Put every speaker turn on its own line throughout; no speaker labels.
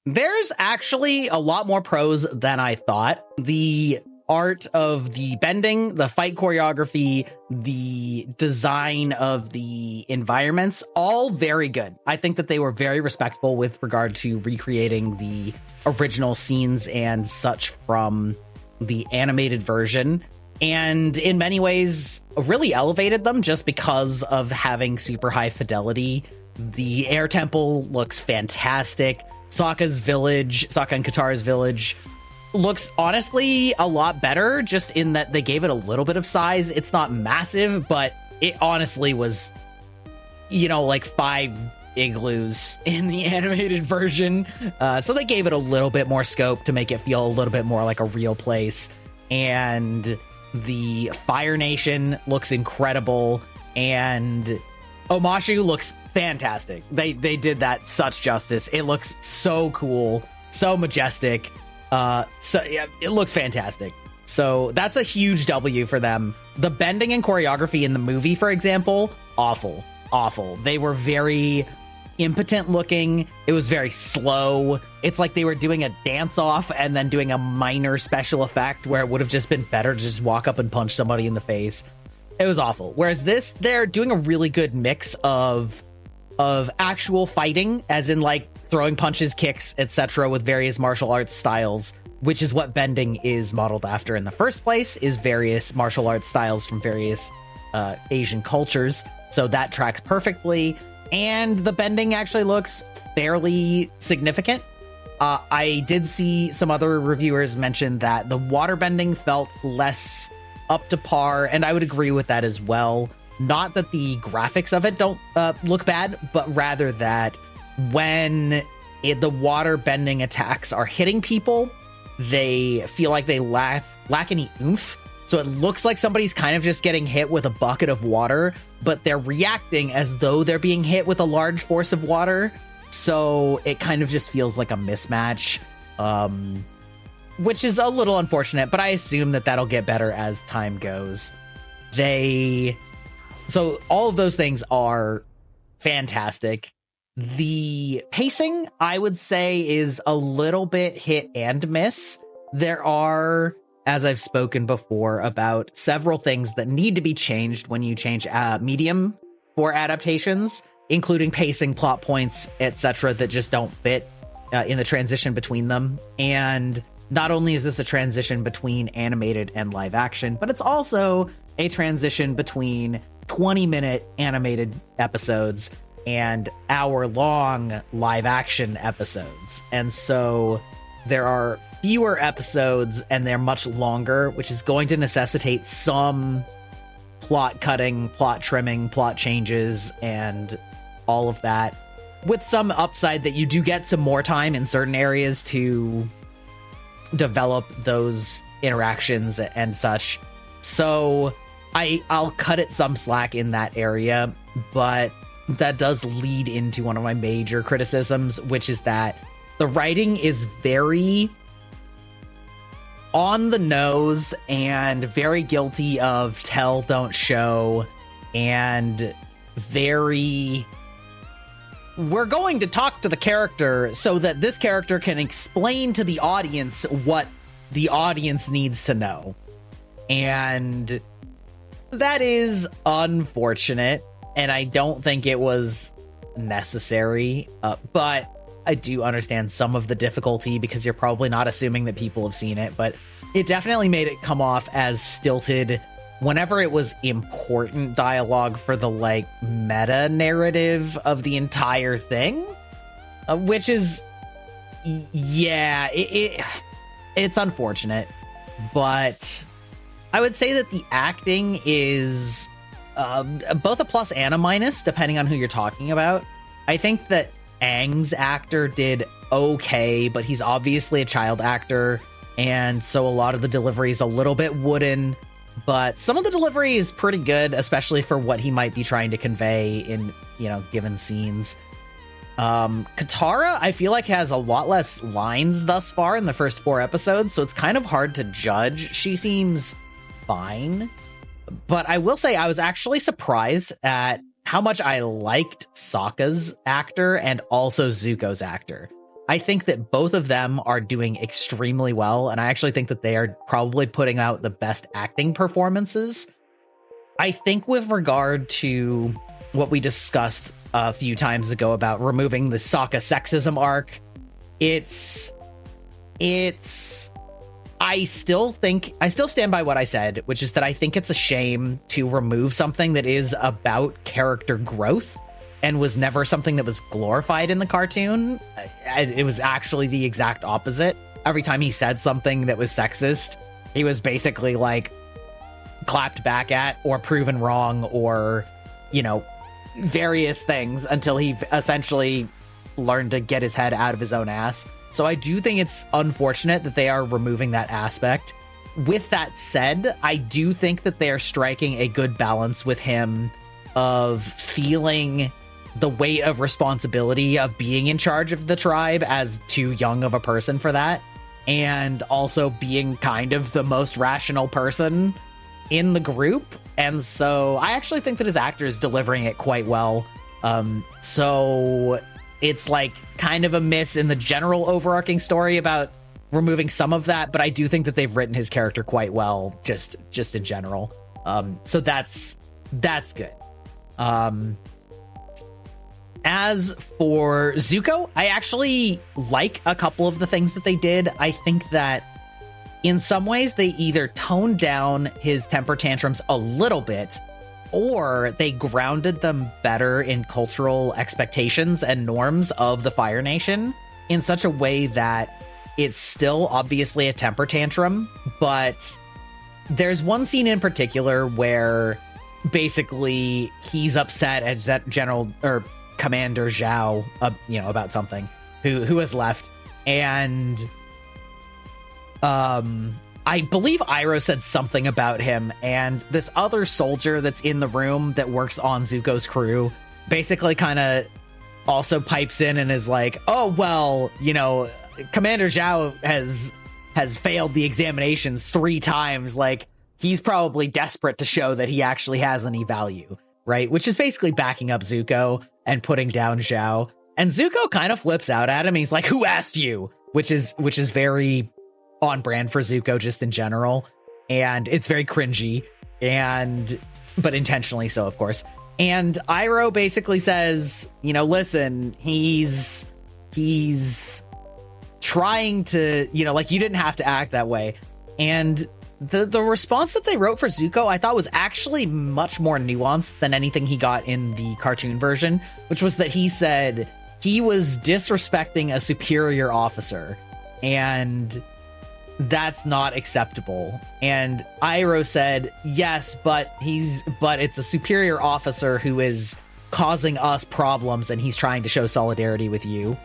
There's actually a lot more pros than I thought. The art of the bending, the fight choreography, the design of the environments, all very good. I think that they were very respectful with regard to recreating the original scenes and such from the animated version. And in many ways, really elevated them just because of having super high fidelity. The air temple looks fantastic. Sokka and Katara's village looks honestly a lot better, just in that they gave it a little bit of size. It's not massive, but it honestly was, like 5 igloos in the animated version. So they gave it a little bit more scope to make it feel a little bit more like a real place. And the Fire Nation looks incredible, and Omashu looks fantastic. They did that such justice. It looks so cool, so majestic. So yeah, it looks fantastic. So that's a huge W for them. The bending and choreography in the movie, for example, awful. They were very impotent looking. It was very slow. It's like they were doing a dance off and then doing a minor special effect where it would have just been better to just walk up and punch somebody in the face. It was awful. Whereas this, they're doing a really good mix of actual fighting, as in like throwing punches, kicks, etc., with various martial arts styles, which is what bending is modeled after in the first place, is various martial arts styles from various Asian cultures. So that tracks perfectly. And the bending actually looks fairly significant. I did see some other reviewers mention that the water bending felt less up to par, and I would agree with that as well. Not that the graphics of it don't look bad, but rather that when the water bending attacks are hitting people, they feel like they lack any oomph. So it looks like somebody's kind of just getting hit with a bucket of water, but they're reacting as though they're being hit with a large force of water. So it kind of just feels like a mismatch, which is a little unfortunate, but I assume that that'll get better as time goes. So all of those things are fantastic. The pacing, I would say, is a little bit hit and miss. There are, as I've spoken before, about several things that need to be changed when you change medium for adaptations, including pacing, plot points, etc., that just don't fit in the transition between them. And not only is this a transition between animated and live action, but it's also a transition between 20-minute animated episodes and hour-long live-action episodes. And so there are fewer episodes and they're much longer, which is going to necessitate some plot cutting, plot trimming, plot changes, and all of that, with some upside that you do get some more time in certain areas to develop those interactions and such. So I'll cut it some slack in that area, but that does lead into one of my major criticisms, which is that the writing is very on the nose and very guilty of tell, don't show, and very, we're going to talk to the character so that this character can explain to the audience what the audience needs to know. And that is unfortunate, and I don't think it was necessary, but I do understand some of the difficulty because you're probably not assuming that people have seen it, but it definitely made it come off as stilted whenever it was important dialogue for the, like, meta narrative of the entire thing, which is, yeah, it's unfortunate, but I would say that the acting is both a plus and a minus, depending on who you're talking about. I think that Aang's actor did okay, but he's obviously a child actor, and so a lot of the delivery is a little bit wooden, but some of the delivery is pretty good, especially for what he might be trying to convey in, given scenes. Katara, I feel like, has a lot less lines thus far in the first 4 episodes, so it's kind of hard to judge. She seems fine, but I will say I was actually surprised at how much I liked Sokka's actor and also Zuko's actor. I think that both of them are doing extremely well, and I actually think that they are probably putting out the best acting performances. I think with regard to what we discussed a few times ago about removing the Sokka sexism arc, I still stand by what I said, which is that I think it's a shame to remove something that is about character growth and was never something that was glorified in the cartoon. It was actually the exact opposite. Every time he said something that was sexist, he was basically like clapped back at or proven wrong or, you know, various things until he essentially learned to get his head out of his own ass. So I do think it's unfortunate that they are removing that aspect. With that said, I do think that they are striking a good balance with him of feeling the weight of responsibility of being in charge of the tribe as too young of a person for that, and also being kind of the most rational person in the group. And so I actually think that his actor is delivering it quite well. So it's like kind of a miss in the general overarching story about removing some of that, but I do think that they've written his character quite well, just in general. So that's good. As for Zuko, I actually like a couple of the things that they did. I think that in some ways they either toned down his temper tantrums a little bit, or they grounded them better in cultural expectations and norms of the Fire Nation in such a way that it's still obviously a temper tantrum, but there's one scene in particular where basically he's upset at General or Commander Zhao, about something who has left, and I believe Iroh said something about him, and this other soldier that's in the room that works on Zuko's crew basically kind of also pipes in and is like, oh, well, Commander Zhao has failed the examinations 3 times. Like, he's probably desperate to show that he actually has any value, right? Which is basically backing up Zuko and putting down Zhao. And Zuko kind of flips out at him. He's like, who asked you? Which is very on brand for Zuko just in general. And it's very cringy, but intentionally so, of course. And Iroh basically says, listen, he's trying to, you didn't have to act that way. And the response that they wrote for Zuko, I thought was actually much more nuanced than anything he got in the cartoon version, which was that he said he was disrespecting a superior officer, and that's not acceptable. And Iroh said, yes, but it's a superior officer who is causing us problems, and he's trying to show solidarity with you.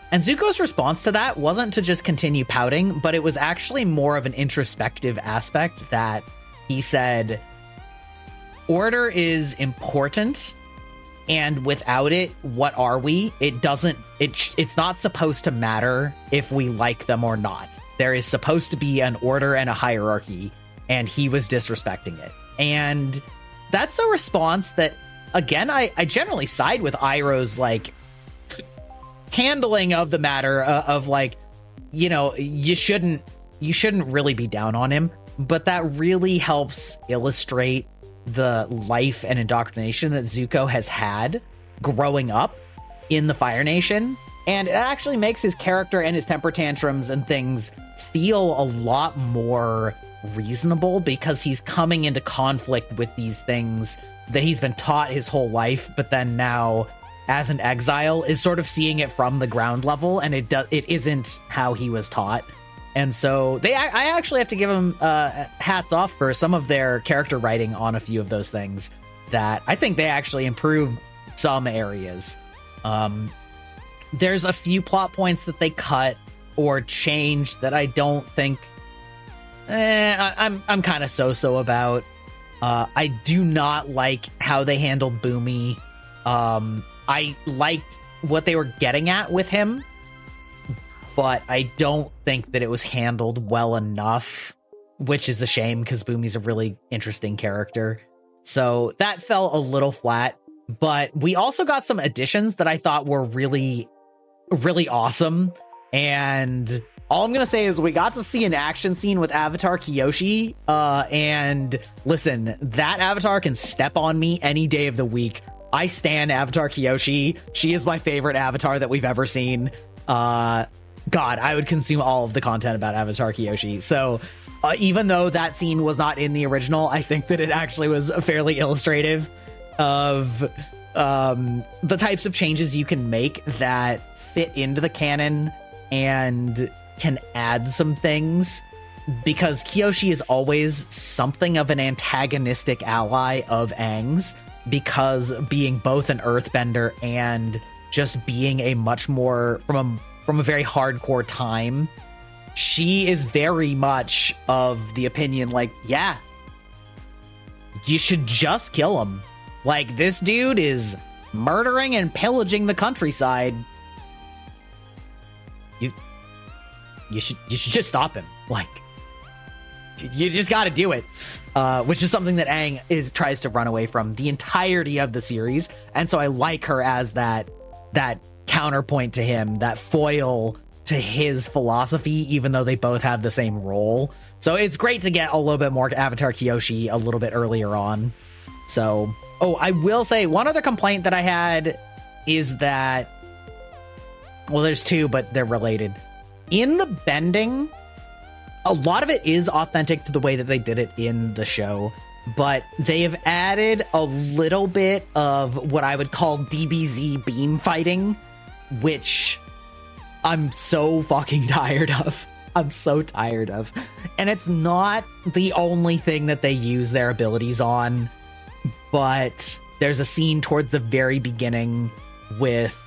And Zuko's response to that wasn't to just continue pouting, but it was actually more of an introspective aspect that he said, order is important, and without it, what are we? It's not supposed to matter if we like them or not. There is supposed to be an order and a hierarchy, and he was disrespecting it. And that's a response that, again, I generally side with Iroh's, handling of the matter of you shouldn't really be down on him, but that really helps illustrate the life and indoctrination that Zuko has had growing up in the Fire Nation. And it actually makes his character and his temper tantrums and things feel a lot more reasonable, because he's coming into conflict with these things that he's been taught his whole life, but then now as an exile is sort of seeing it from the ground level, and it isn't how he was taught. And so I actually have to give him hats off for some of their character writing on a few of those things that I think they actually improved some areas. There's a few plot points that they cut or changed that I don't think I'm kind of so about. I do not like how they handled Boomy. I liked what they were getting at with him, but I don't think that it was handled well enough, which is a shame because Boomy's a really interesting character. So that fell a little flat, but we also got some additions that I thought were really, really awesome. And all I'm going to say is we got to see an action scene with Avatar Kyoshi. And listen, that Avatar can step on me any day of the week. I stan Avatar Kyoshi. She is my favorite Avatar that we've ever seen. God, I would consume all of the content about Avatar Kyoshi. So even though that scene was not in the original, I think that it actually was fairly illustrative of the types of changes you can make that fit into the canon and can add some things, because Kyoshi is always something of an antagonistic ally of Aang's, because being both an earthbender and just being a much more from a very hardcore time, she is very much of the opinion like, yeah, you should just kill him. Like, this dude is murdering and pillaging the countryside. You should just stop him. Like, you just got to do it. Which is something that Aang tries to run away from the entirety of the series, and so I like her as that counterpoint to him, that foil to his philosophy, even though they both have the same role. So it's great to get a little bit more Avatar Kyoshi a little bit earlier on. So, I will say one other complaint that I had is that, well, there's two, but they're related. In the bending, a lot of it is authentic to the way that they did it in the show, but they have added a little bit of what I would call DBZ beam fighting, which I'm so fucking tired of. I'm so tired of. And it's not the only thing that they use their abilities on, but there's a scene towards the very beginning with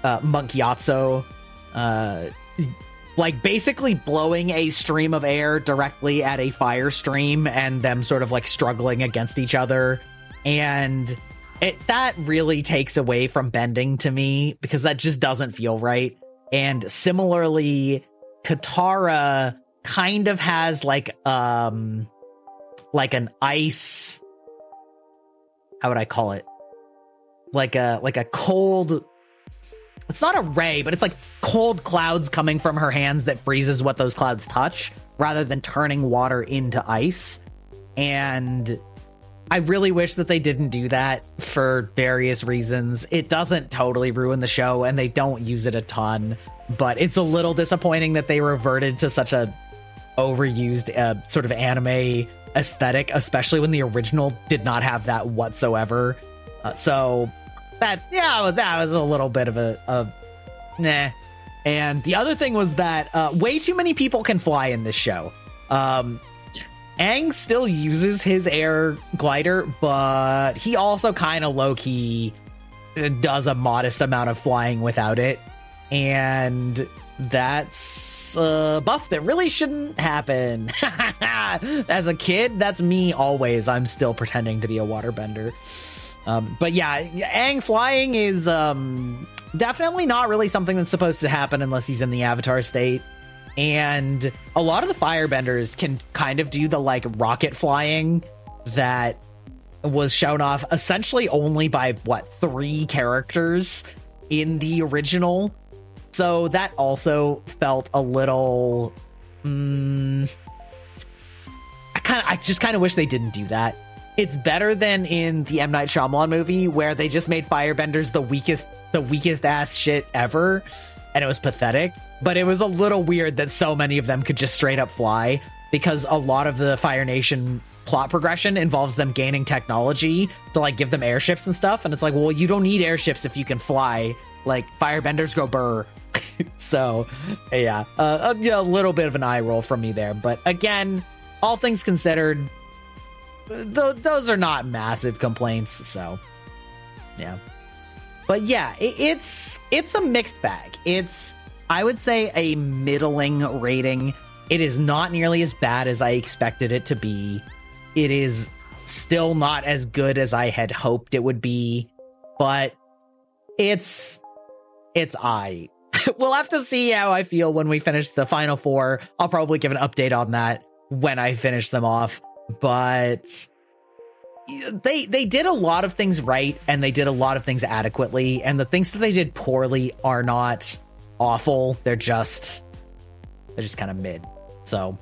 Monk Yatso, like basically blowing a stream of air directly at a fire stream and them sort of like struggling against each other. And that really takes away from bending to me, because that just doesn't feel right. And similarly, Katara kind of has like an ice, how would I call it? Like a cold, it's not a ray, but it's like cold clouds coming from her hands that freezes what those clouds touch, rather than turning water into ice. And I really wish that they didn't do that for various reasons. It doesn't totally ruin the show, and they don't use it a ton, but it's a little disappointing that they reverted to such a overused sort of anime aesthetic, especially when the original did not have that whatsoever. So that was a little bit of a nah. And the other thing was that way too many people can fly in this show. Aang still uses his air glider, but he also kind of low-key does a modest amount of flying without it. And that's a buff that really shouldn't happen. As a kid, that's me always. I'm still pretending to be a waterbender. But yeah, Aang flying is definitely not really something that's supposed to happen unless he's in the Avatar state. And a lot of the firebenders can kind of do the like rocket flying that was shown off essentially only by 3 characters in the original. So that also felt a little I just kind of wish they didn't do that. It's better than in the M. Night Shyamalan movie, where they just made firebenders the weakest ass shit ever, and it was pathetic. But it was a little weird that so many of them could just straight up fly, because a lot of the Fire Nation plot progression involves them gaining technology to like give them airships and stuff. And it's like, well, you don't need airships if you can fly. Like, firebenders go burr. So yeah, a little bit of an eye roll from me there. But again, all things considered, those are not massive complaints. So yeah, but yeah, it's a mixed bag. It's, I would say, a middling rating. It is not nearly as bad as I expected it to be. It is still not as good as I had hoped it would be, but it's aight. We'll have to see how I feel when we finish the final 4. I'll probably give an update on that when I finish them off. But they did a lot of things right, and they did a lot of things adequately, and the things that they did poorly are not awful. They're just kind of mid. So